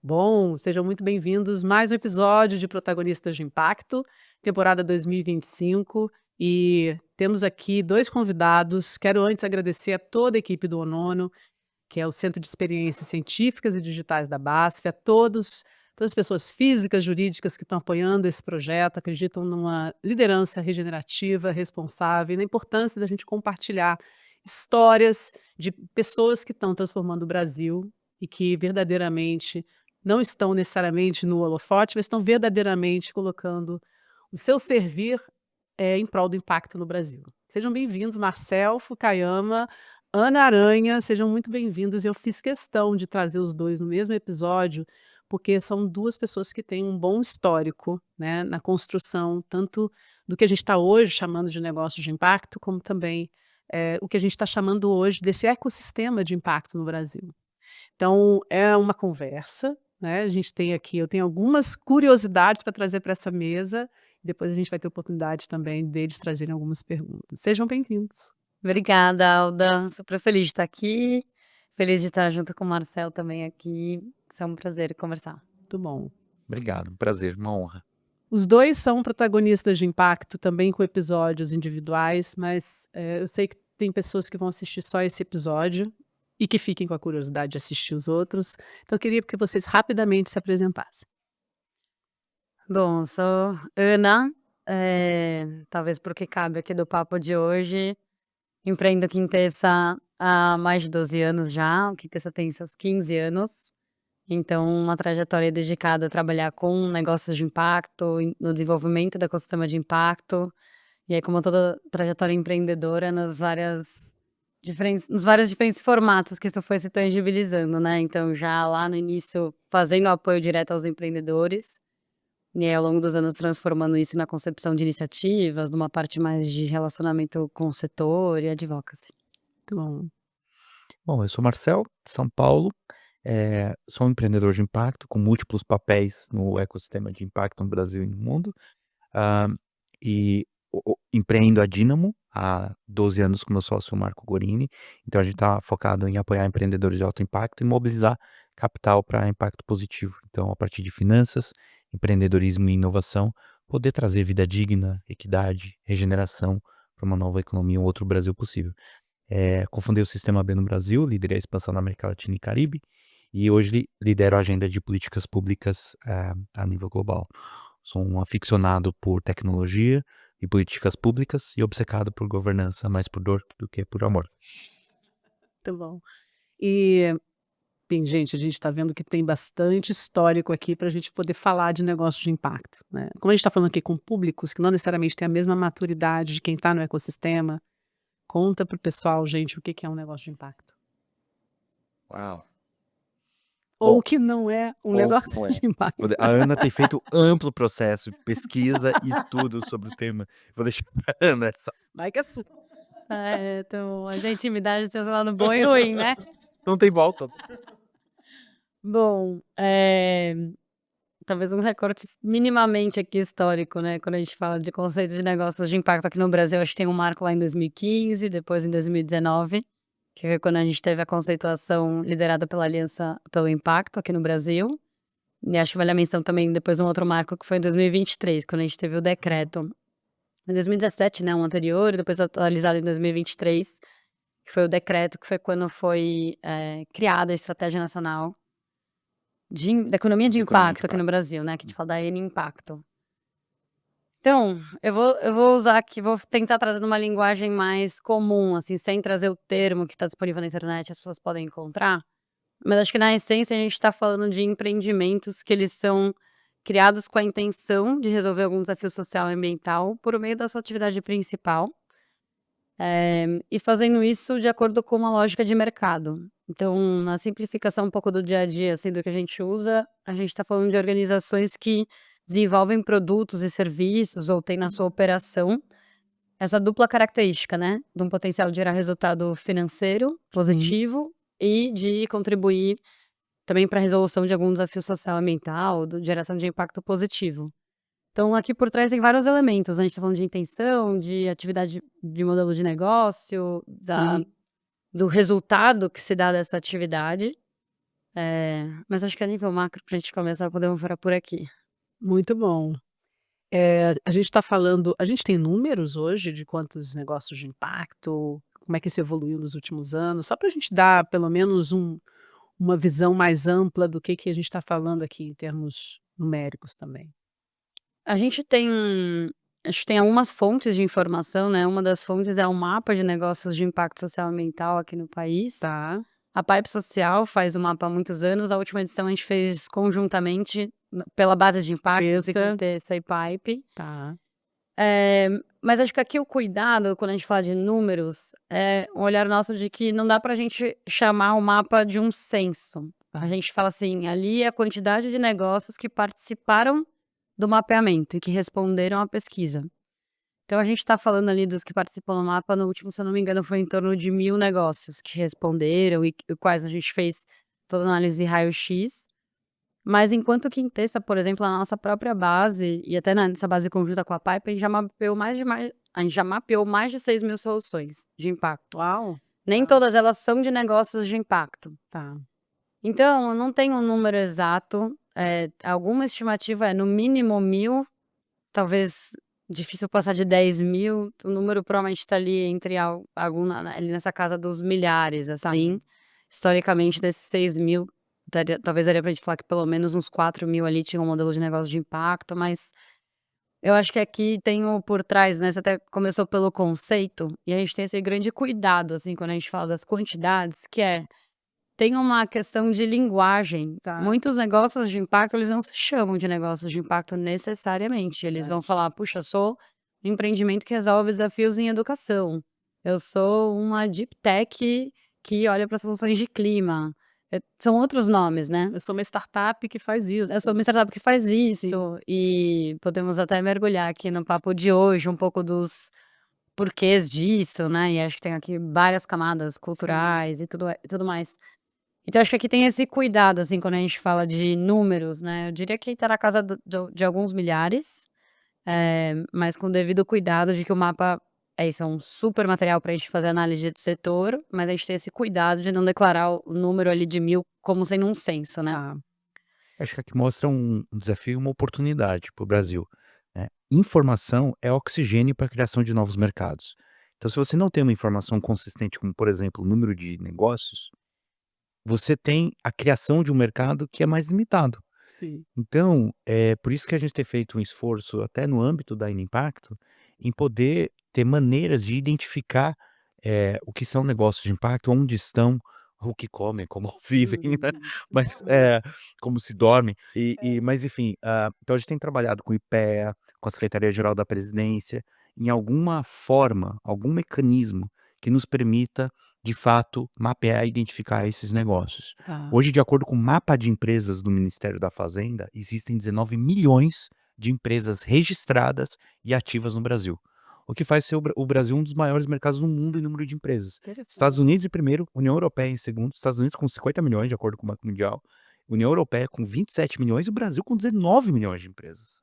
Bom, sejam muito bem-vindos. Mais um episódio de Protagonistas de Impacto, temporada 2025. E temos aqui dois convidados. Quero antes agradecer a toda a equipe do ONONO, que é o Centro de Experiências Científicas e Digitais da BASF, a todas as pessoas físicas, jurídicas que estão apoiando esse projeto, acreditam numa liderança regenerativa, responsável, e na importância da gente compartilhar histórias de pessoas que estão transformando o Brasil e que verdadeiramente não estão necessariamente no holofote, mas estão verdadeiramente colocando o seu servir em prol do impacto no Brasil. Sejam bem-vindos, Marcel Fukayama, Ana Aranha, sejam muito bem-vindos. Eu fiz questão de trazer os dois no mesmo episódio, porque são duas pessoas que têm um bom histórico, né, na construção, tanto do que a gente está hoje chamando de negócio de impacto, como também o que a gente está chamando hoje desse ecossistema de impacto no Brasil. Então, é uma conversa, né, a gente tem aqui eu tenho algumas curiosidades para trazer para essa mesa, depois a gente vai ter oportunidade também deles trazerem algumas perguntas. Sejam bem-vindos. Obrigada, Alda. Super feliz de estar aqui. Feliz de estar junto com o Marcel também aqui. É um prazer conversar. Muito bom. Obrigado, um prazer, uma honra. Os dois são protagonistas de impacto, também com episódios individuais, mas, eu sei que tem pessoas que vão assistir só esse episódio e que fiquem com a curiosidade de assistir os outros. Então eu queria que vocês rapidamente se apresentassem. Bom, sou Ana, talvez porque cabe aqui do papo de hoje. Empreendo Quintessa há mais de 12 anos já. O Quintessa tem seus 15 anos. Então, uma trajetória dedicada a trabalhar com negócios de impacto, no desenvolvimento do ecossistema de impacto. E aí, como toda trajetória empreendedora, nos vários diferentes formatos que isso foi se tangibilizando, né. Então já lá no início fazendo apoio direto aos empreendedores, e aí ao longo dos anos transformando isso na concepção de iniciativas, numa parte mais de relacionamento com o setor e advocacy. Muito bom. Bom, eu sou Marcel, de São Paulo, sou um empreendedor de impacto com múltiplos papéis no ecossistema de impacto no Brasil e no mundo, hã, e empreendo a Dínamo há 12 anos com meu sócio Marco Gorini, então a gente está focado em apoiar empreendedores de alto impacto e mobilizar capital para impacto positivo. Então a partir de finanças, empreendedorismo e inovação, poder trazer vida digna, equidade, regeneração para uma nova economia, um outro Brasil possível. Cofundei o Sistema B no Brasil, liderei a expansão na América Latina e Caribe, e hoje lidero a agenda de políticas públicas, a nível global. Sou um aficionado por tecnologia e políticas públicas e obcecado por governança, mais por dor do que por amor. Muito bom. E, bem, gente, a gente está vendo que tem bastante histórico aqui para a gente poder falar de negócio de impacto, né. Como a gente está falando aqui com públicos que não necessariamente têm a mesma maturidade de quem está no ecossistema, conta para o pessoal, gente, o que que é um negócio de impacto. Uau! Ou Bom, o que não é um ou negócio não de é. impacto. A Ana tem feito amplo processo de pesquisa e estudo sobre o tema. Vou deixar pra Ana essa. Vai que é sua. Então a intimidade tem o seu lado bom e ruim, né. Não tem volta. Bom, talvez um recorte minimamente aqui histórico, né, quando a gente fala de conceito de negócios de impacto aqui no Brasil, acho que tem um marco lá em 2015, depois em 2019, que foi quando a gente teve a conceituação liderada pela Aliança pelo Impacto aqui no Brasil, e acho que vale a menção também depois um outro marco que foi em 2023, quando a gente teve o decreto. Em 2017, né, um anterior, e depois atualizado em 2023, que foi o decreto, que foi quando foi, criada a Estratégia Nacional da Economia de Impacto aqui no Brasil, né, que a gente fala da N Impacto. Então, eu vou usar aqui, vou tentar trazer uma linguagem mais comum, assim, sem trazer o termo que está disponível na internet, as pessoas podem encontrar, mas acho que na essência a gente está falando de empreendimentos que eles são criados com a intenção de resolver algum desafio social e ambiental por meio da sua atividade principal, e fazendo isso de acordo com uma lógica de mercado. Então, na simplificação um pouco do dia a dia, assim, do que a gente usa, a gente está falando de organizações que desenvolvem produtos e serviços ou têm na sua operação essa dupla característica, né, de um potencial de gerar resultado financeiro Sim. positivo e de contribuir também para a resolução de algum desafio social ambiental, de geração de impacto positivo. Então aqui por trás tem vários elementos, a gente está falando de intenção, de atividade de modelo de negócio, Sim. do resultado que se dá dessa atividade, Mas acho que a nível macro, pra gente começar, podemos parar por aqui. Muito bom. A gente tem números hoje de quantos negócios de impacto, como é que isso evoluiu nos últimos anos? Só para a gente dar pelo menos uma visão mais ampla do que a gente está falando aqui em termos numéricos também. A gente tem acho que tem algumas fontes de informação, né, uma das fontes é o mapa de negócios de impacto social e ambiental aqui no país. Tá, A Pipe Social faz o mapa há muitos anos, a última edição a gente fez conjuntamente pela base de impacto, Pesca. Ciclotessa e Pipe. tá, Mas acho que aqui o cuidado, quando a gente fala de números, é um olhar nosso de que não dá pra gente chamar o mapa de um censo. A tá. gente fala assim, ali é a quantidade de negócios que participaram do mapeamento e que responderam à pesquisa. Então a gente está falando ali dos que participam do mapa, no último, se eu não me engano, foi em torno de 1.000 negócios que responderam e quais a gente fez toda a análise de raio-x. Mas enquanto que em Testa, por exemplo, na nossa própria base, e até nessa base conjunta com a Pipe, a gente já mapeou mais de 6.000 soluções de impacto. Uau! Nem todas elas são de negócios de impacto. Tá. Então, eu não tenho um número exato, alguma estimativa é no mínimo 1.000, talvez difícil passar de 10.000, o número provavelmente está ali entre ali nessa casa dos milhares, assim. Historicamente, desses 6.000, talvez daria pra gente falar que pelo menos uns 4.000 ali tinham um modelo de negócio de impacto, mas eu acho que aqui tem o por trás, né, você até começou pelo conceito, e a gente tem esse grande cuidado, assim, quando a gente fala das quantidades, tem uma questão de linguagem. Tá. Muitos negócios de impacto, eles não se chamam de negócios de impacto necessariamente. Eles vão falar: "Puxa, eu sou um empreendimento que resolve desafios em educação. Eu sou uma deep tech que olha para soluções de clima". São outros nomes, né. Eu sou uma startup que faz isso. Eu sou uma startup que faz isso, Sim. e podemos até mergulhar aqui no papo de hoje, um pouco dos porquês disso, né, e acho que tem aqui várias camadas culturais e tudo mais. Então acho que aqui tem esse cuidado, assim, quando a gente fala de números, né, eu diria que tá na casa de alguns milhares, mas com o devido cuidado de que o mapa é isso, é um super material pra gente fazer análise de setor, mas a gente tem esse cuidado de não declarar o número ali de 1.000 como sendo um censo, né. Tá. Acho que aqui mostra um desafio e uma oportunidade para o Brasil, né. Informação é oxigênio para a criação de novos mercados. Então se você não tem uma informação consistente, como por exemplo o número de negócios, você tem a criação de um mercado que é mais limitado. Sim. Então, é por isso que a gente tem feito um esforço até no âmbito da Inimpacto, em poder ter maneiras de identificar, o que são negócios de impacto, onde estão, o que comem, como vivem, né, mas, como se dormem, mas enfim, então a gente tem trabalhado com o IPEA, com a Secretaria-Geral da Presidência, em alguma forma, algum mecanismo que nos permita, de fato, mapear e identificar esses negócios. Tá. Hoje, de acordo com o mapa de empresas do Ministério da Fazenda, existem 19 milhões de empresas registradas e ativas no Brasil, o que faz ser o Brasil um dos maiores mercados do mundo em número de empresas. Estados Unidos em primeiro, União Europeia em segundo, Estados Unidos com 50 milhões, de acordo com o Banco Mundial, União Europeia com 27 milhões e o Brasil com 19 milhões de empresas.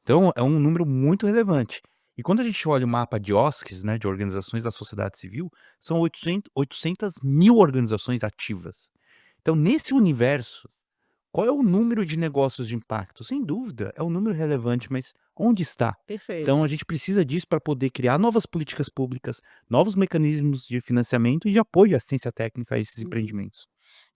Então, é um número muito relevante. E quando a gente olha o mapa de OSCs, né, de organizações da sociedade civil, são 800 mil organizações ativas. Então, nesse universo, qual é o número de negócios de impacto? Sem dúvida, é um número relevante, mas onde está? Perfeito. Então, a gente precisa disso para poder criar novas políticas públicas, novos mecanismos de financiamento e de apoio à assistência técnica a esses empreendimentos.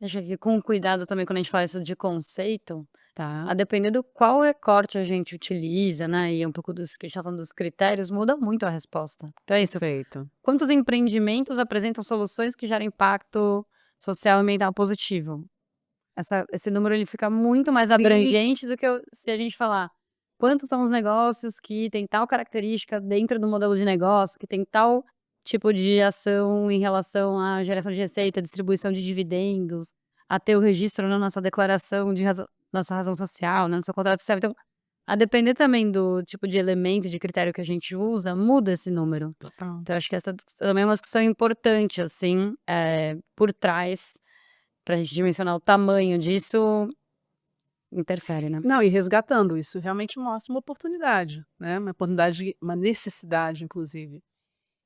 Acho que com cuidado também quando a gente fala isso de conceito, Tá. a depender do qual recorte a gente utiliza, né, e um pouco dos que a gente tá falando dos critérios, muda muito a resposta. Então é isso, Perfeito. quantos empreendimentos apresentam soluções que geram impacto social e ambiental positivo? Esse número ele fica muito mais Sim. abrangente do que se a gente falar quantos são os negócios que tem tal característica dentro do modelo de negócio, que tem tal tipo de ação em relação à geração de receita, distribuição de dividendos, a ter o registro na nossa declaração de nossa razão social, né, no seu contrato social. Então, a depender também do tipo de elemento, de critério que a gente usa, muda esse número. Total. Então acho que essa também é uma discussão importante, assim, por trás, pra gente dimensionar o tamanho disso, interfere, né. Não, e resgatando, isso realmente mostra uma oportunidade, né, uma oportunidade, uma necessidade inclusive.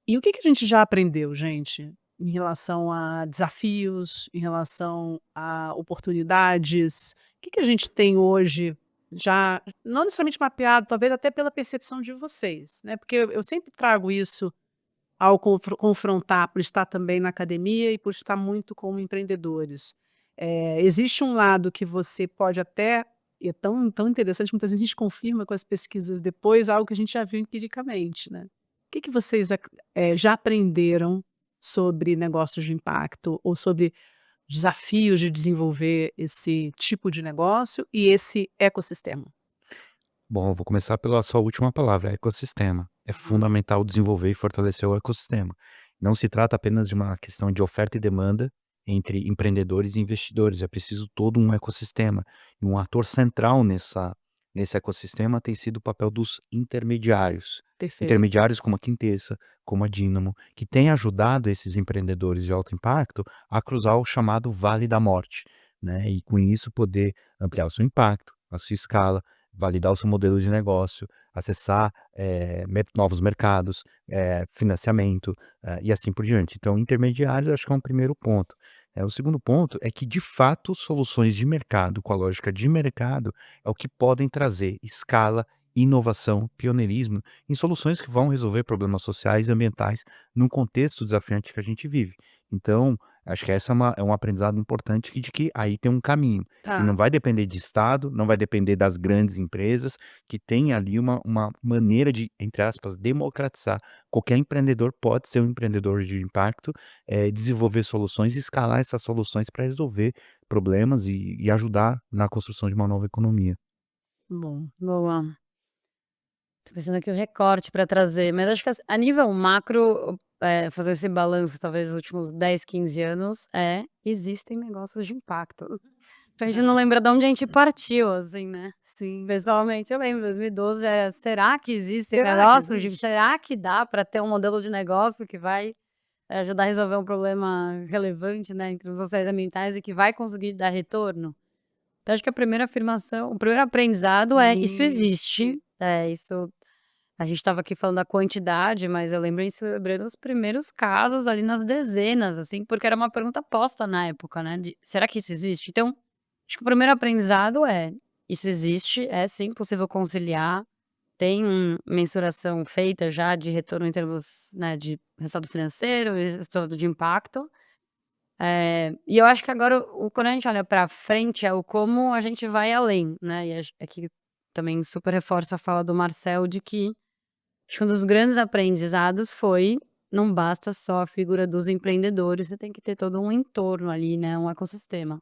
E o que a gente já aprendeu, gente? em relação a desafios, em relação a oportunidades? O que que a gente tem hoje já não necessariamente mapeado, talvez até pela percepção de vocês, né, porque eu sempre trago isso ao confrontar, por estar também na academia e por estar muito com empreendedores. Existe um lado que você pode até e é tão interessante, muitas vezes a gente confirma com as pesquisas depois algo que a gente já viu empiricamente, né. O que que vocês já aprenderam sobre negócios de impacto ou sobre desafios de desenvolver esse tipo de negócio e esse ecossistema? Bom, eu vou começar pela sua última palavra, ecossistema. É Uhum. fundamental desenvolver e fortalecer o ecossistema. Não se trata apenas de uma questão de oferta e demanda entre empreendedores e investidores, é preciso todo um ecossistema. E um ator central nesse ecossistema tem sido o papel dos intermediários. Perfeito. Intermediários como a Quintessa, como a Dínamo, que têm ajudado esses empreendedores de alto impacto a cruzar o chamado Vale da Morte, né? E com isso poder ampliar o seu impacto, a sua escala, validar o seu modelo de negócio, acessar, novos mercados, financiamento, e assim por diante. Então, intermediários acho que é um primeiro ponto. O segundo ponto é que, de fato, soluções de mercado, com a lógica de mercado, é o que podem trazer escala, inovação, pioneirismo em soluções que vão resolver problemas sociais e ambientais num contexto desafiante que a gente vive. Então, acho que essa é um aprendizado importante de que aí tem um caminho. E Tá. não vai depender de Estado, não vai depender das grandes empresas, que tem ali uma maneira de, entre aspas, democratizar. Qualquer empreendedor pode ser um empreendedor de impacto, desenvolver soluções e escalar essas soluções para resolver problemas e ajudar na construção de uma nova economia. Bom. Boa. Tô pensando aqui o recorte para trazer, mas acho que a nível macro, fazer esse balanço talvez nos últimos 10, 15 anos, existem negócios de impacto. Pra gente não lembrar de onde a gente partiu, assim, né. Sim. Pessoalmente eu lembro, 2012, será que existem Será que negócios de existe? será que dá para ter um modelo de negócio que vai, ajudar a resolver um problema relevante, né, em termos sociais e ambientais e que vai conseguir dar retorno? Então acho que a primeira afirmação o primeiro aprendizado é: isso Sim, sim. existe, isso a gente estava aqui falando da quantidade, mas eu lembro isso, lembrei dos primeiros casos ali nas dezenas, assim, porque era uma pergunta posta na época, né, de: "Será que isso existe?". Então, acho que o primeiro aprendizado é: isso existe, é sim possível conciliar, tem mensuração feita já de retorno em termos, né, de resultado financeiro e resultado de impacto. E eu acho que agora quando a gente olha para frente é o como a gente vai além, né, e aqui também super reforço a fala do Marcel de que acho que um dos grandes aprendizados foi, não basta só a figura dos empreendedores, você tem que ter todo um entorno ali, né, um ecossistema.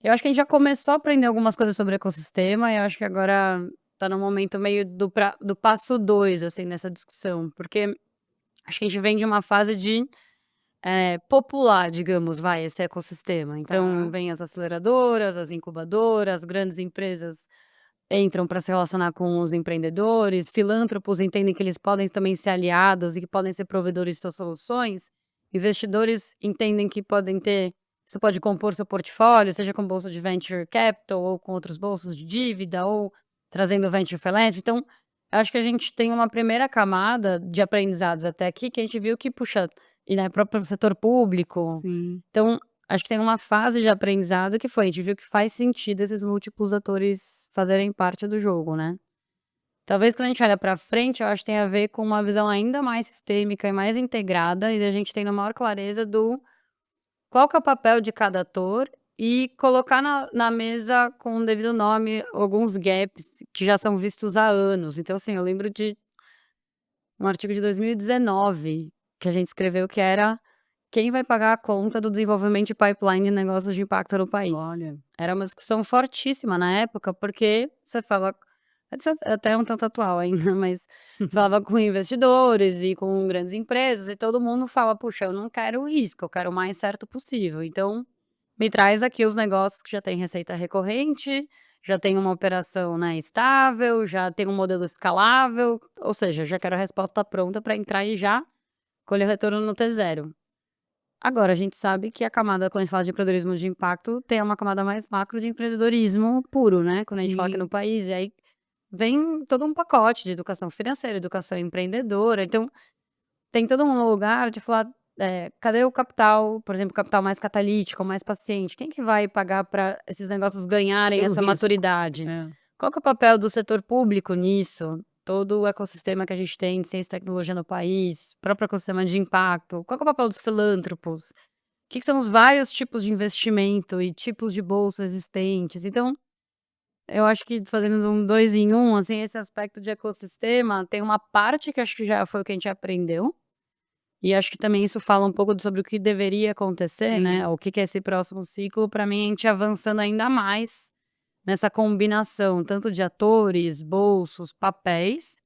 Eu acho que a gente já começou a aprender algumas coisas sobre ecossistema, e eu acho que agora tá no momento meio do passo 2 assim, nessa discussão, porque acho que a gente vem de uma fase de, popular, digamos, vai, esse ecossistema. Então Tá. vem as aceleradoras, as incubadoras, grandes empresas entram para se relacionar com os empreendedores, filântropos entendem que eles podem também ser aliados e que podem ser provedores de suas soluções, investidores entendem que podem ter isso pode compor seu portfólio, seja com bolsa de venture capital ou com outros bolsos de dívida ou trazendo venture philanthropy. Então, eu acho que a gente tem uma primeira camada de aprendizados até aqui que a gente viu que, puxa, e né, próprio setor público. Sim. Então, acho que tem uma fase de aprendizado que foi, a gente viu que faz sentido esses múltiplos atores fazerem parte do jogo, né. Talvez quando a gente olha pra frente, eu acho que tem a ver com uma visão ainda mais sistêmica e mais integrada, e da gente tendo maior clareza do qual que é o papel de cada ator e colocar na mesa com o devido nome alguns gaps que já são vistos há anos. Então, assim, eu lembro de um artigo de 2019 que a gente escreveu que era: "Quem vai pagar a conta do desenvolvimento de pipeline de negócios de impacto no país?". Olha. Era uma discussão fortíssima na época, porque você fala isso é até um tanto atual ainda, mas você falava com investidores e com grandes empresas e todo mundo fala: "Puxa, eu não quero risco, eu quero o mais certo possível, então me traz aqui os negócios que já têm receita recorrente, já tem uma operação, né, estável, já tem um modelo escalável, ou seja, já quero a resposta pronta para entrar e já colher o retorno no T0". Agora a gente sabe que a camada quando a gente fala de empreendedorismo de impacto, tem uma camada mais macro de empreendedorismo puro, né, quando a gente fala aqui no Sim. país, e aí vem todo um pacote de educação financeira, educação empreendedora, então tem todo um lugar de falar cadê o capital, por exemplo, capital mais catalítico, mais paciente? Quem que vai pagar para esses negócios ganharem Pelo essa risco. maturidade? É. Qual que é o papel do setor público nisso? Todo o ecossistema que a gente tem de ciência e tecnologia no país, próprio ecossistema de impacto. Qual que é o papel dos filântropos? O que que são os vários tipos de investimento e tipos de bolsa existentes? Então, eu acho que fazendo um 2 em 1, assim, esse aspecto de ecossistema, tem uma parte que acho que já foi o que a gente aprendeu, e acho que também isso fala um pouco sobre o que deveria acontecer, né, o que que é esse próximo ciclo, para mim a gente avançando ainda mais nessa combinação, tanto de atores, bolsos, papéis,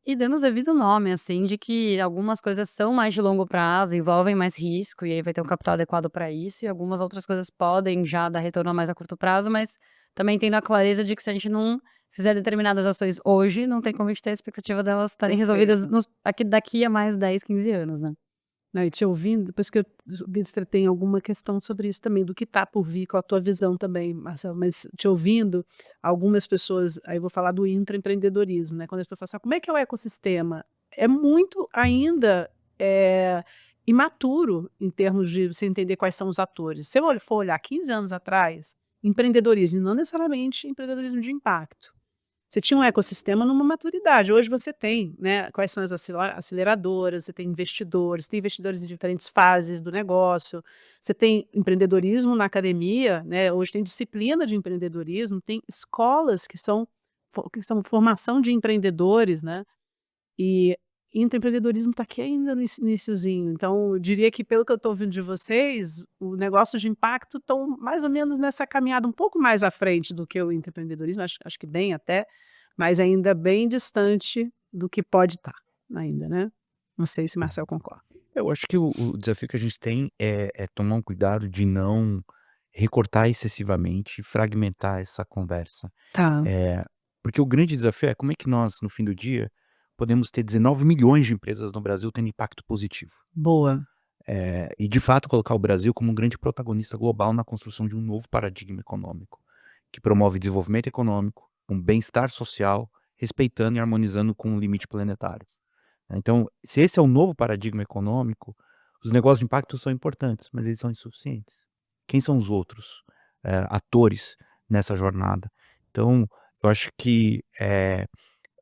e dando o devido nome, assim, de que algumas coisas são mais de longo prazo, envolvem mais risco, e aí vai ter um capital adequado para isso, e algumas outras coisas podem já dar retorno a mais a curto prazo, mas também tendo a clareza de que se a gente não fizer determinadas ações hoje, não tem como a gente ter a expectativa delas estarem resolvidas daqui a mais 10, 15 anos, né. Não, e te ouvindo, depois que eu vi que você tem alguma questão sobre isso também, do que está por vir, com a tua visão também, Marcelo, mas te ouvindo, algumas pessoas, aí eu vou falar do intraempreendedorismo, né? Quando as pessoas falam assim, como é que é o ecossistema? É muito ainda imaturo em termos de você entender quais são os atores. Se eu for olhar 15 anos atrás, empreendedorismo, não necessariamente empreendedorismo de impacto. Você tinha um ecossistema numa maturidade. Hoje você tem, né, quais são as aceleradoras, você tem investidores em diferentes fases do negócio, você tem empreendedorismo na academia, né, hoje tem disciplina de empreendedorismo, tem escolas que são formação de empreendedores, né, e intraempreendedorismo está aqui ainda no iniciozinho. Então, eu diria que, pelo que eu estou ouvindo de vocês, o negócio de impacto estão mais ou menos nessa caminhada um pouco mais à frente do que o intraempreendedorismo, acho que bem até, mas ainda bem distante do que pode estar ainda, né? Não sei se Marcel concorda. Eu acho que o desafio que a gente tem é tomar um cuidado de não recortar excessivamente e fragmentar essa conversa. Tá, Porque o grande desafio é como é que nós, no fim do dia, podemos ter 19 milhões de empresas no Brasil tendo impacto positivo. boa. E de fato colocar o Brasil como um grande protagonista global na construção de um novo paradigma econômico, que promove desenvolvimento econômico, um bem-estar social, respeitando e harmonizando com o limite planetário. Então, se esse é o novo paradigma econômico, os negócios de impacto são importantes, mas eles são insuficientes. Quem são os outros atores nessa jornada? Então, eu acho que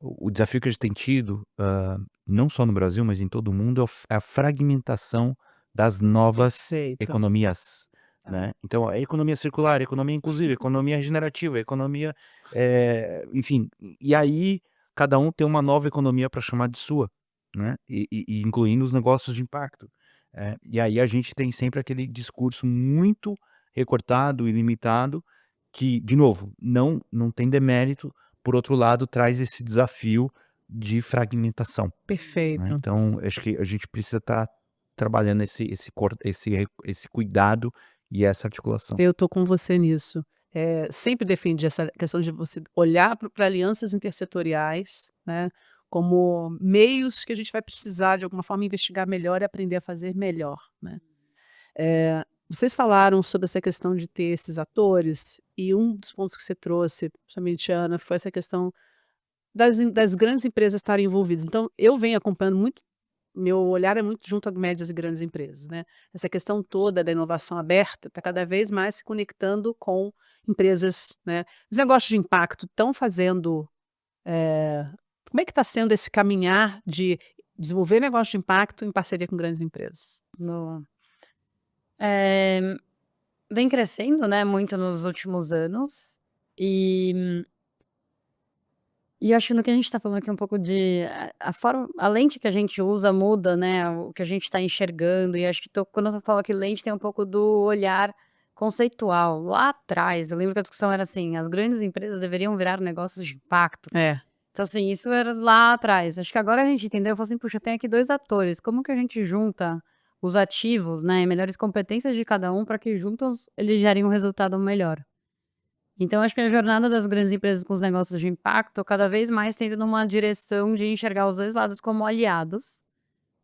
o desafio que a gente tem tido, não só no Brasil, mas em todo o mundo, é a fragmentação das novas Aceito. economias, Tá. né. Então, a economia circular, a economia inclusiva, a economia regenerativa, a economia, enfim, e aí cada um tem uma nova economia para chamar de sua, né, e incluindo os negócios de impacto. E aí a gente tem sempre aquele discurso muito recortado e limitado que, de novo, não tem demérito, por outro lado, traz esse desafio de fragmentação, né. Perfeito. Então, acho que a gente precisa estar trabalhando esse cuidado e essa articulação. Eu estou com você nisso. Sempre defendi essa questão de você olhar para alianças intersetoriais, né, como meios que a gente vai precisar, de alguma forma, investigar melhor e aprender a fazer melhor, né. Vocês falaram sobre essa questão de ter esses atores, e um dos pontos que você trouxe, principalmente Ana, foi essa questão das grandes empresas estarem envolvidas. Então, eu venho acompanhando muito, meu olhar é muito junto a médias e grandes empresas, né. Essa questão toda da inovação aberta está cada vez mais se conectando com empresas, né. Os negócios de impacto estão fazendo, como é que está sendo esse caminhar de desenvolver negócio de impacto em parceria com grandes empresas? Boa. Eh, Vem crescendo, né, muito nos últimos anos, e acho que no que a gente tá falando aqui um pouco de a forma a lente que a gente usa muda, né, o que a gente tá enxergando, e acho que quando eu falo que lente tem um pouco do olhar conceitual. Lá atrás, eu lembro que a discussão era assim: as grandes empresas deveriam virar negócios de impacto. É. Então, assim, isso era lá atrás. Acho que agora a gente entendeu, falou assim: "Puxa, tem aqui 2 atores, como que a gente junta os ativos, né, e melhores competências de cada um para que juntos eles gerem um resultado melhor?". Então, acho que a jornada das grandes empresas com os negócios de impacto cada vez mais tendo numa direção de enxergar os 2 lados como aliados.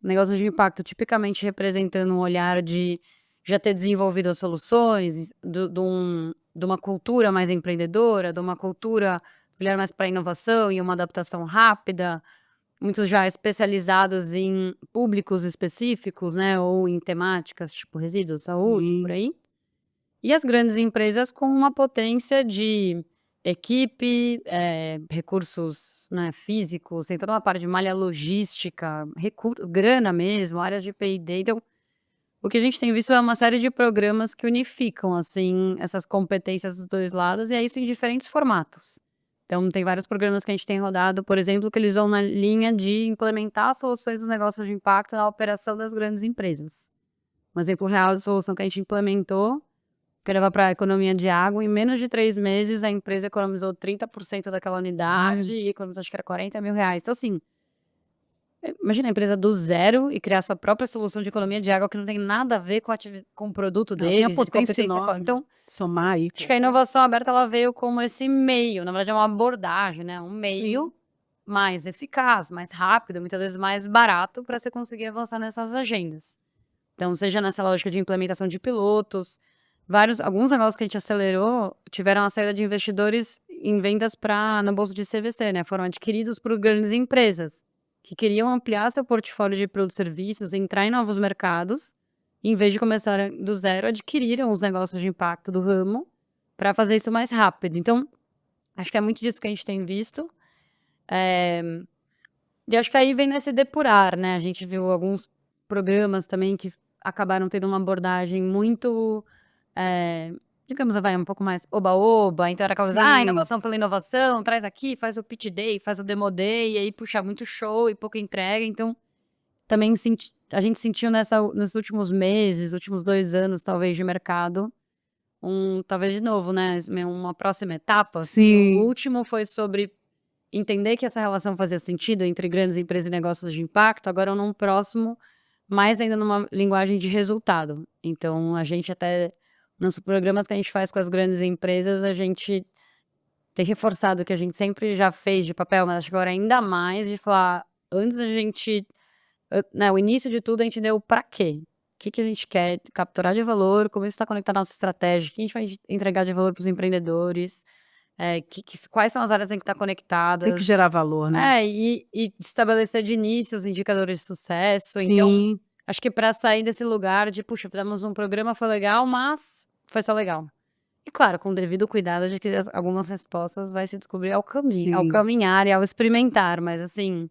Negócios de impacto tipicamente representando um olhar de já ter desenvolvido as soluções, de uma cultura mais empreendedora, de uma cultura olhar mais para a inovação e uma adaptação rápida, muitos já especializados em públicos específicos, né, ou em temáticas tipo resíduos, saúde, por Sim. aí. E as grandes empresas com uma potência de equipe, recursos, né, físicos, tem toda uma parte de malha logística, grana mesmo, áreas de P&D. Então, o que a gente tem visto é uma série de programas que unificam, assim, essas competências dos 2 lados, e é isso em diferentes formatos. Então tem vários programas que a gente tem rodado, por exemplo, que eles vão na linha de implementar soluções dos negócios de impacto na operação das grandes empresas. Um exemplo real de solução que a gente implementou, que leva para a economia de água, em menos de 3 meses a empresa economizou 30% daquela unidade e economizou acho que era R$ 40.000. Então assim, imagina a empresa do zero e criar sua própria solução de economia de água que não tem nada a ver com o produto Ela tem a deles, de potência competência enorme então, de somar aí acho que a inovação aberta ela veio como esse meio, na verdade é uma abordagem, né, um Sim. meio mais eficaz, mais rápido, muitas vezes mais barato para você conseguir avançar nessas agendas. Então, seja nessa lógica de implementação de pilotos, alguns negócios que a gente acelerou tiveram a saída de investidores em vendas no bolso de CVC, né, foram adquiridos por grandes empresas, que queriam ampliar seu portfólio de produtos e serviços, entrar em novos mercados, e em vez de começar do zero, adquiriram os negócios de impacto do ramo para fazer isso mais rápido. Então, acho que é muito disso que a gente tem visto. E acho que aí vem nesse depurar, né? A gente viu alguns programas também que acabaram tendo uma abordagem muito, digamos, vai um pouco mais oba-oba. Então era aquela coisa, Sim. inovação pela inovação, traz aqui, faz o pitch day, faz o demo day, e aí puxa muito show e pouca entrega. Então, também a gente sentiu nesses últimos meses, últimos 2 anos, talvez, de mercado, talvez de novo, né? Uma próxima etapa. Assim, o Sim. último foi sobre entender que essa relação fazia sentido entre grandes empresas e negócios de impacto, agora num próximo, mais ainda numa linguagem de resultado. Então, a gente até, nos programas que a gente faz com as grandes empresas, a gente tem reforçado o que a gente sempre já fez de papel, mas acho que agora ainda mais de falar, antes a gente, né, o início de tudo a gente deu para quê? O que a gente quer capturar de valor, como isso está conectado à nossa estratégia, o que a gente vai entregar de valor para os empreendedores, quais são as áreas em que está Tem que conectadas. gerar valor, né? E estabelecer de início os indicadores de sucesso. Então, Sim. acho que para sair desse lugar de, puxa, fizemos um programa, foi legal, mas foi só legal. E claro, com o devido cuidado de que algumas respostas vai se descobrir ao Sim. caminhar e ao experimentar, mas assim,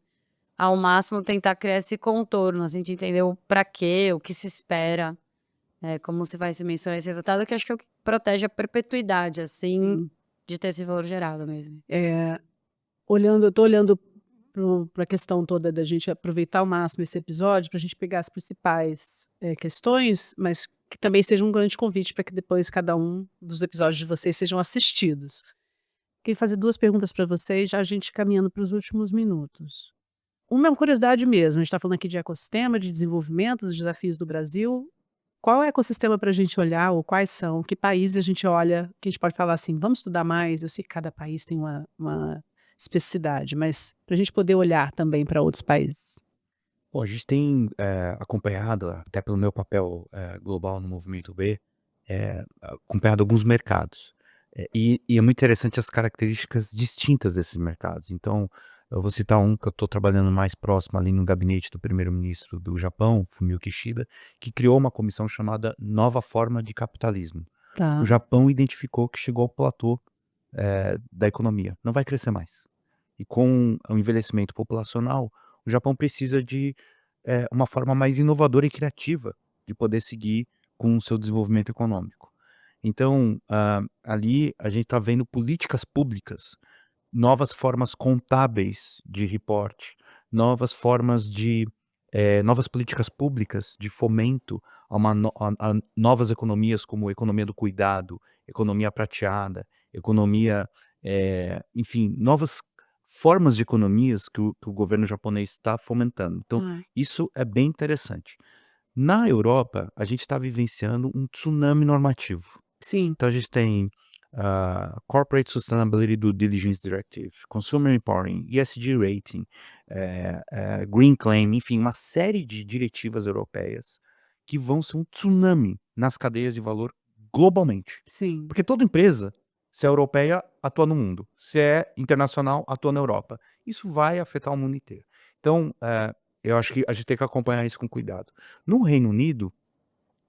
ao máximo tentar criar esse contorno, assim, de entender o para quê, o que se espera, como se vai se mensurar esse resultado, que acho que é o que protege a perpetuidade, assim, de ter esse valor gerado mesmo. Eu tô olhando para a questão toda da gente aproveitar ao máximo esse episódio para a gente pegar as principais questões, mas que também seja um grande convite para que depois cada um dos episódios de vocês sejam assistidos. Queria fazer 2 perguntas para vocês, já a gente caminhando para os últimos minutos. Uma é uma curiosidade mesmo, a gente está falando aqui de ecossistema, de desenvolvimento, dos desafios do Brasil. Qual é o ecossistema para a gente olhar, ou quais são? Que países a gente olha, que a gente pode falar assim, vamos estudar mais? Eu sei que cada país tem uma especificidade, mas para a gente poder olhar também para outros países. Bom, a gente tem acompanhado, até pelo meu papel global no Movimento B, acompanhado alguns mercados. E é muito interessante as características distintas desses mercados. Então, eu vou citar um que eu estou trabalhando mais próximo ali no gabinete do primeiro-ministro do Japão, Fumio Kishida, que criou uma comissão chamada Nova Forma de Capitalismo. Tá. O Japão identificou que chegou ao platô da economia, não vai crescer mais. E com o envelhecimento populacional, o Japão precisa de uma forma mais inovadora e criativa de poder seguir com o seu desenvolvimento econômico. Então, ali a gente está vendo políticas públicas, novas formas contábeis de reporte, novas formas de novas políticas públicas de fomento a novas economias, como economia do cuidado, economia prateada, economia, enfim, novas formas de economias que o governo japonês está fomentando. Então, Tá. isso é bem interessante. Na Europa, a gente está vivenciando um tsunami normativo. Sim. Então a gente tem Corporate Sustainability Due Diligence Directive, Consumer Reporting, ESG Rating, Green Claim, enfim, uma série de diretivas europeias que vão ser um tsunami nas cadeias de valor globalmente. Sim. Porque toda empresa, se é europeia, atua no mundo. Se é internacional, atua na Europa. Isso vai afetar o mundo inteiro. Então, eu acho que a gente tem que acompanhar isso com cuidado. No Reino Unido,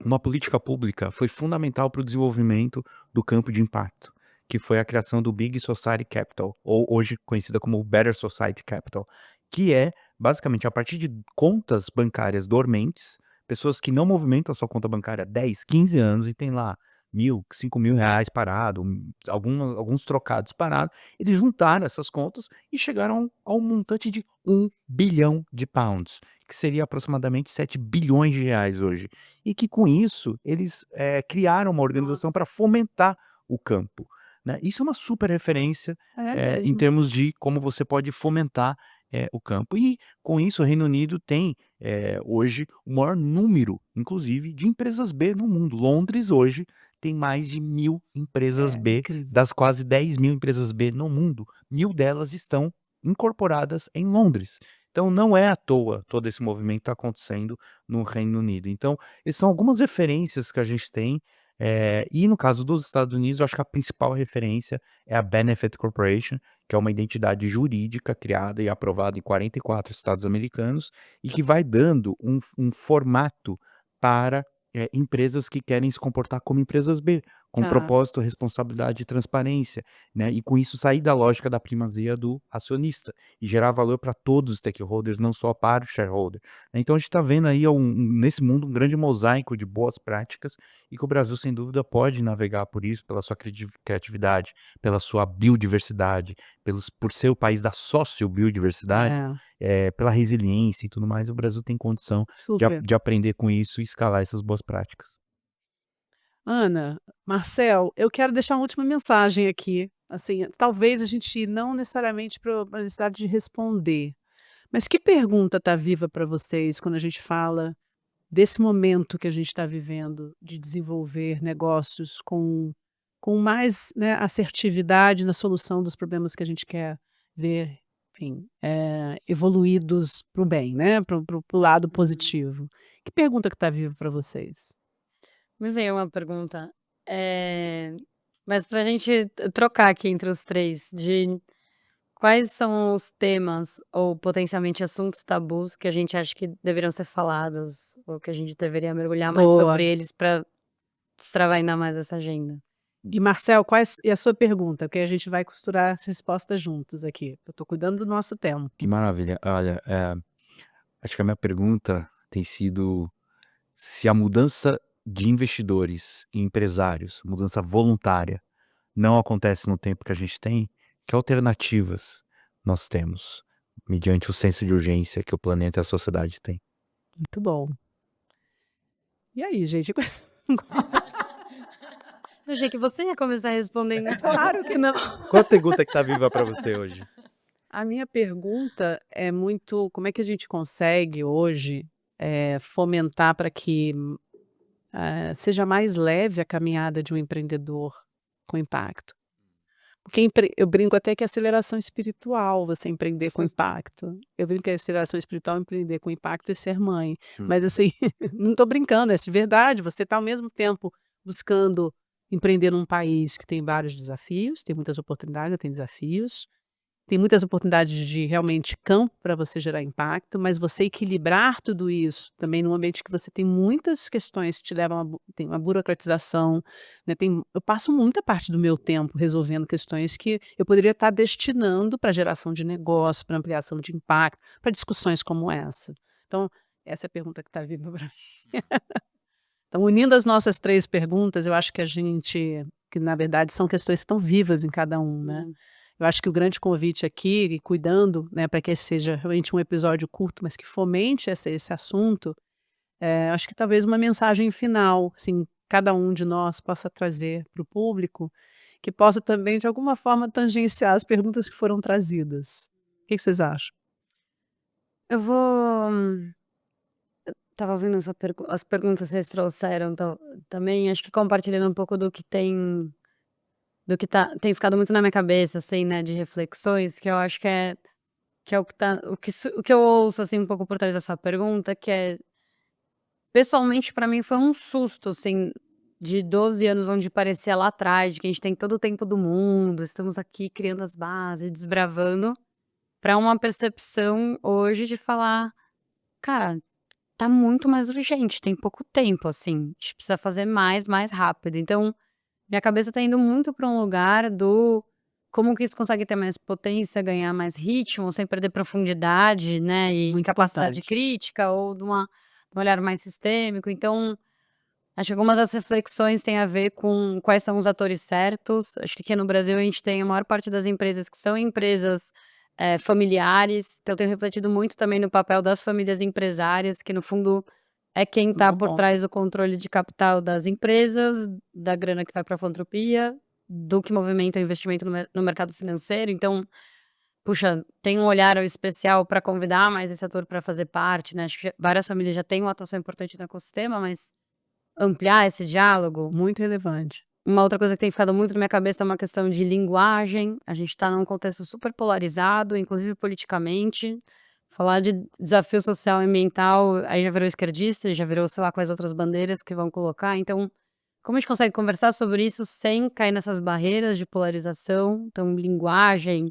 uma política pública foi fundamental para o desenvolvimento do campo de impacto, que foi a criação do Big Society Capital, ou hoje conhecida como Better Society Capital, que é basicamente a partir de contas bancárias dormentes, pessoas que não movimentam a sua conta bancária há 10, 15 anos e tem lá 1.000, 5.000 reais parado, alguns trocados parados, eles juntaram essas contas e chegaram a um montante de 1 bilhão de pounds, que seria aproximadamente 7 bilhões de reais hoje. E que com isso eles criaram uma organização Nossa. para fomentar o campo, né. Isso é uma super referência, É em mesmo. termos de como você pode fomentar, o campo. E com isso o Reino Unido tem, hoje o maior número, inclusive, de empresas B no mundo. Londres hoje tem mais de 1.000 empresas É B, incrível. das quase 10.000 empresas B no mundo, 1.000 delas estão incorporadas em Londres. Então não é à toa todo esse movimento está acontecendo no Reino Unido. Então, essas são algumas referências que a gente tem, e no caso dos Estados Unidos, eu acho que a principal referência é a Benefit Corporation, que é uma identidade jurídica criada e aprovada em 44 estados americanos e que vai dando um formato para, empresas que querem se comportar como empresas B, com Tá. propósito, responsabilidade e transparência, né, e com isso sair da lógica da primazia do acionista e gerar valor para todos os stakeholders, não só para o shareholder, né. Então a gente está vendo aí nesse mundo um grande mosaico de boas práticas e que o Brasil sem dúvida pode navegar por isso, pela sua criatividade, pela sua biodiversidade, por ser o país da sociobiodiversidade, É, pela resiliência e tudo mais, o Brasil tem condição super. de aprender com isso e escalar essas boas práticas. Ana, Marcel, eu quero deixar uma última mensagem aqui, assim, talvez a gente não necessariamente pra necessidade de responder, mas que pergunta está viva para vocês quando a gente fala desse momento que a gente está vivendo de desenvolver negócios com mais, né, assertividade na solução dos problemas que a gente quer ver, enfim, evoluídos para o bem, né, para o lado positivo. Que pergunta que está viva para vocês? Me veio uma pergunta, eh, mas pra gente trocar aqui entre os 3, de quais são os temas ou potencialmente assuntos tabus que a gente acha que deveriam ser falados, ou que a gente deveria mergulhar mais Boa. sobre eles pra destravar ainda mais essa agenda? E Marcel, e a sua pergunta? Porque a gente vai costurar as respostas juntos aqui. Eu estou cuidando do nosso tempo. Que maravilha. Olha, acho que a minha pergunta tem sido se a mudança de investidores e empresários, mudança voluntária, não acontece no tempo que a gente tem, que alternativas nós temos, mediante o senso de urgência que o planeta e a sociedade têm? Muito bom. E aí, gente? Eu achei que você ia começar respondendo. Claro que não. Qual a pergunta que está viva para você hoje? A minha pergunta é muito como é que a gente consegue hoje, fomentar para que, seja mais leve a caminhada de um empreendedor com impacto? Porque eu brinco até que é aceleração espiritual você empreender com impacto. Eu brinco que é aceleração espiritual empreender com impacto e ser mãe. Hum. Mas assim, não estou brincando, é de verdade, você está ao mesmo tempo buscando empreender num país que tem vários desafios, tem muitas oportunidades, tem desafios, tem muitas oportunidades de realmente campo para você gerar impacto, mas você equilibrar tudo isso também num ambiente que você tem muitas questões que te levam tem uma burocratização, né, eu passo muita parte do meu tempo resolvendo questões que eu poderia estar destinando para geração de negócio, para ampliação de impacto, para discussões como essa. Então, essa é a pergunta que está viva para mim. Então, unindo as nossas 3 perguntas, eu acho que que na verdade são questões que estão vivas em cada um, né. Eu acho que o grande convite aqui, e cuidando, né, para que esse seja realmente um episódio curto, mas que fomente esse assunto, acho que talvez uma mensagem final, assim, cada um de nós possa trazer para o público, que possa também de alguma forma tangenciar as perguntas que foram trazidas. O que vocês acham? Eu vou estava ouvindo as perguntas que vocês trouxeram também, acho que compartilhando um pouco do que tem ficado muito na minha cabeça, assim, né, de reflexões, que eu acho que é o que o que eu ouço, assim, um pouco por trás dessa pergunta, que é pessoalmente pra mim foi um susto, assim, de 12 anos onde parecia lá atrás, de que a gente tem todo o tempo do mundo, estamos aqui criando as bases, desbravando. para uma percepção hoje de falar: "Cara, tá muito mais urgente, tem pouco tempo, assim, a gente precisa fazer mais rápido". Então, minha cabeça tá indo muito para um lugar do como que isso consegue ter mais potência, ganhar mais ritmo, sem perder profundidade, né, e Muito capacidade importante. crítica ou de um olhar mais sistêmico. Então, acho que algumas das reflexões têm a ver com quais são os atores certos. Acho que aqui no Brasil a gente tem a maior parte das empresas que são empresas, familiares, então eu tenho refletido muito também no papel das famílias empresárias, que no fundo é quem Um está bom por ponto. trás do controle de capital das empresas, da grana que vai para a filantropia, do que movimenta o investimento no mercado financeiro. Então, puxa, tem um olhar especial para convidar mais esse ator para fazer parte, né, acho que várias famílias já têm uma atuação importante no ecossistema, mas ampliar esse diálogo. Muito relevante. Uma outra coisa que tem ficado muito na minha cabeça é uma questão de linguagem. A gente está num contexto super polarizado, inclusive politicamente. Falar de desafio social e ambiental, aí já virou esquerdista, já virou, sei lá, quais outras bandeiras que vão colocar. Então, como a gente consegue conversar sobre isso sem cair nessas barreiras de polarização? Então, linguagem,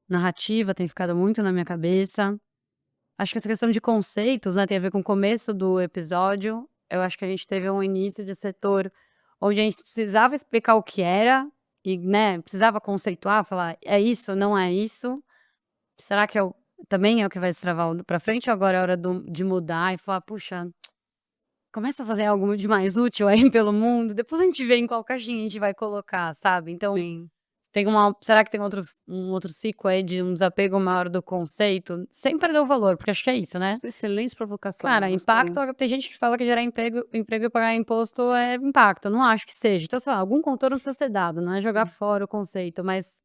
narrativa tem ficado muito na minha cabeça. Acho que essa questão de conceitos, né, tem a ver com o começo do episódio. Eu acho que a gente teve um início de setor onde a gente precisava explicar o que era e, né, precisava conceituar, falar: "É isso, não é isso? Será que também é o que vai destravar o pra frente ou agora é hora de mudar e falar: 'Puxa, começa a fazer algo de mais útil aí pelo mundo, depois a gente vê em qual caixinha a gente vai colocar'", sabe. Então Sim. será que tem um outro ciclo aí de um desapego maior do conceito, sem perder o valor, porque acho que é isso, né. Excelentes provocações, Cara, gostei. impacto, tem gente que fala que gerar emprego e pagar imposto é impacto, eu não acho que seja. Então, sei lá, algum contorno precisa ser dado, não é jogar fora o conceito, mas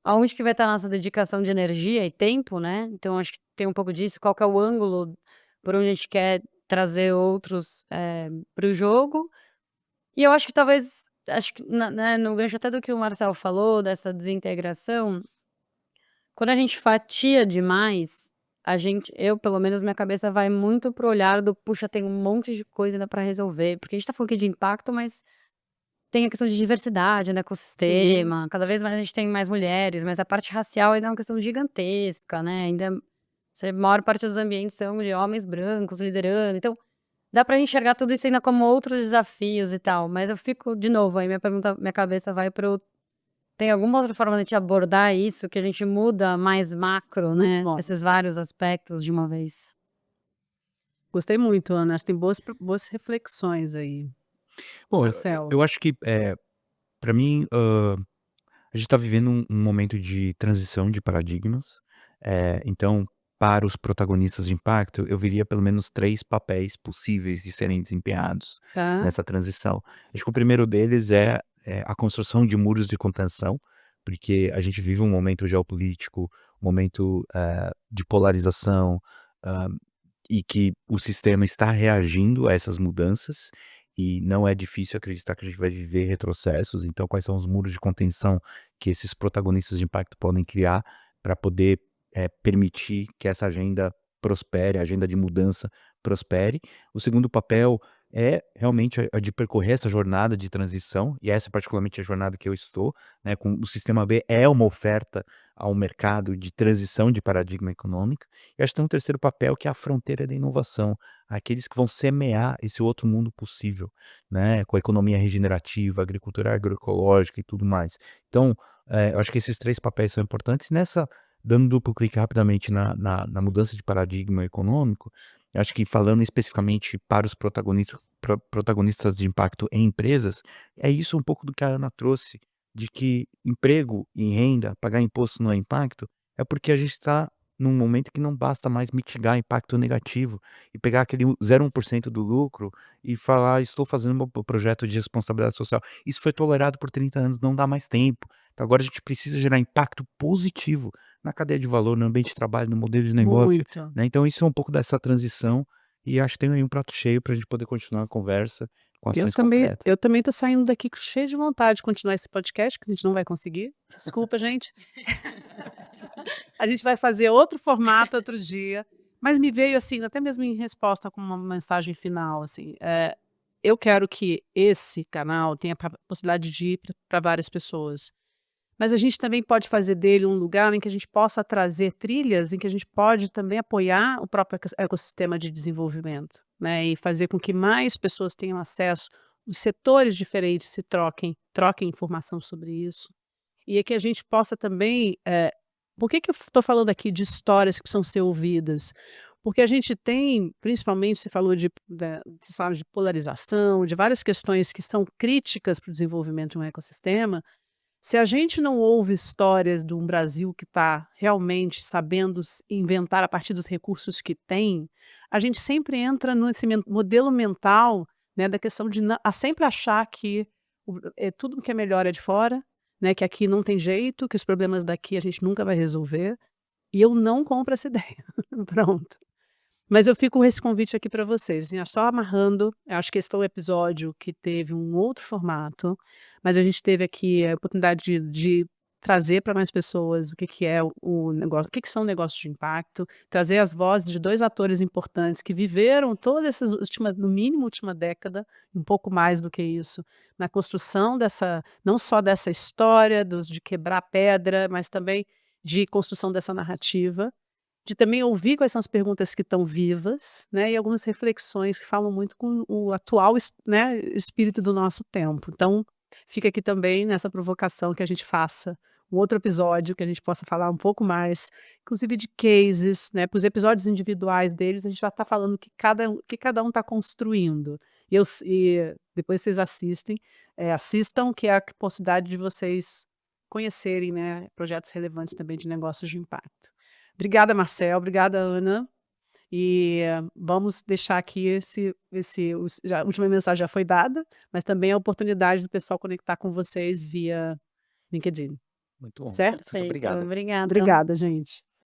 aonde que vai estar a nossa dedicação de energia e tempo, né. Então acho que tem um pouco disso, qual que é o ângulo por onde a gente quer trazer outros, para o jogo. E eu acho que talvez, acho que né, no gancho até do que o Marcel falou, dessa desintegração, quando a gente fatia demais, eu pelo menos minha cabeça vai muito pro olhar do: "Puxa, tem um monte de coisa ainda pra resolver", porque a gente tá falando aqui de impacto, mas tem a questão de diversidade no Sim. ecossistema, cada vez mais a gente tem mais mulheres, mas a parte racial ainda é uma questão gigantesca, né, ainda a maior parte dos ambientes são de homens brancos liderando, então dá pra enxergar tudo isso ainda como outros desafios e tal, mas eu fico de novo, aí minha cabeça vai pro tem alguma outra forma de a gente abordar isso, que a gente muda mais macro, Muito né, bom. esses vários aspectos de uma vez? Gostei muito, Ana. Acho que tem boas reflexões aí. Bom, Marcelo. eu acho que, pra mim, a gente tá vivendo um momento de transição de paradigmas, então, para os protagonistas de impacto, eu veria pelo menos 3 papéis possíveis de serem desempenhados Tá. nessa transição. Acho que o primeiro deles é a construção de muros de contenção, porque a gente vive um momento geopolítico, um momento, de polarização, hã, e que o sistema está reagindo a essas mudanças, e não é difícil acreditar que a gente vai viver retrocessos, então quais são os muros de contenção que esses protagonistas de impacto podem criar para poder, permitir que essa agenda prospere, a agenda de mudança prospere. O segundo papel é realmente a de percorrer essa jornada de transição, e essa é particularmente a jornada que eu estou, né, com o sistema B é uma oferta ao mercado de transição de paradigma econômico. E acho que tem um terceiro papel que é a fronteira da inovação, aqueles que vão semear esse outro mundo possível, né, com a economia regenerativa, agricultura agroecológica e tudo mais. Então, eu acho que esses 3 papéis são importantes. Nessa, dando duplo clique rapidamente na mudança de paradigma econômico, eu acho que falando especificamente para os protagonistas de impacto em empresas, é isso um pouco do que a Ana trouxe, de que emprego e renda, pagar imposto não é impacto, é porque a gente está num momento que não basta mais mitigar impacto negativo e pegar aquele 0,1% do lucro e falar: "Estou fazendo meu projeto de responsabilidade social". Isso foi tolerado por 30 anos, não dá mais tempo. Então agora a gente precisa gerar impacto positivo na cadeia de valor, no ambiente de trabalho, no modelo de negócio, Muito. né. Então isso é um pouco dessa transição, e acho que tem aí um prato cheio para a gente poder continuar a conversa com Eu ações também concretas. eu também tô saindo daqui cheia de vontade de continuar esse podcast, que a gente não vai conseguir. Desculpa, gente. A gente vai fazer outro formato outro dia, mas me veio, assim, até mesmo em resposta com uma mensagem final, assim, eu quero que esse canal tenha possibilidade de ir para várias pessoas. mas a gente também pode fazer dele um lugar em que a gente possa trazer trilhas, em que a gente pode também apoiar o próprio ecossistema de desenvolvimento, né, e fazer com que mais pessoas tenham acesso, os setores diferentes se troquem informação sobre isso. E é que a gente possa também, por que que eu estou falando aqui de histórias que precisam ser ouvidas? Porque a gente tem, principalmente se fala de polarização, de várias questões que são críticas para o desenvolvimento de um ecossistema. Se a gente não ouve histórias de um Brasil que está realmente sabendo inventar a partir dos recursos que tem, a gente sempre entra nesse modelo mental, né, da questão de sempre achar que tudo que é melhor é de fora, né, que aqui não tem jeito, que os problemas daqui a gente nunca vai resolver, e eu não compro essa ideia. Pronto. Mas eu fico com esse convite aqui para vocês, assim, só amarrando, eu acho que esse foi um episódio que teve um outro formato, mas a gente teve aqui a oportunidade de trazer para mais pessoas o que que é o negócio, o que que são negócios de impacto, trazer as vozes de 2 atores importantes que viveram toda essas no mínimo última década, um pouco mais do que isso, na construção dessa não só dessa história de quebrar pedra, mas também de construção dessa narrativa. De também ouvir quais são as perguntas que estão vivas, né, e algumas reflexões que falam muito com o atual né, espírito do nosso tempo. Então, fica aqui também nessa provocação que a gente faça um outro episódio, que a gente possa falar um pouco mais, inclusive de cases, né, para os episódios individuais deles, a gente já está falando o que cada um está construindo. E depois vocês assistam, que é a possibilidade de vocês conhecerem, né, projetos relevantes também de negócios de impacto. Obrigada, Marcel. Obrigada, Ana. E vamos deixar aqui a última mensagem já foi dada, mas também a oportunidade do pessoal conectar com vocês via LinkedIn. Muito bom. Certo? Muito Perfeito, obrigado. obrigada. Obrigada, gente.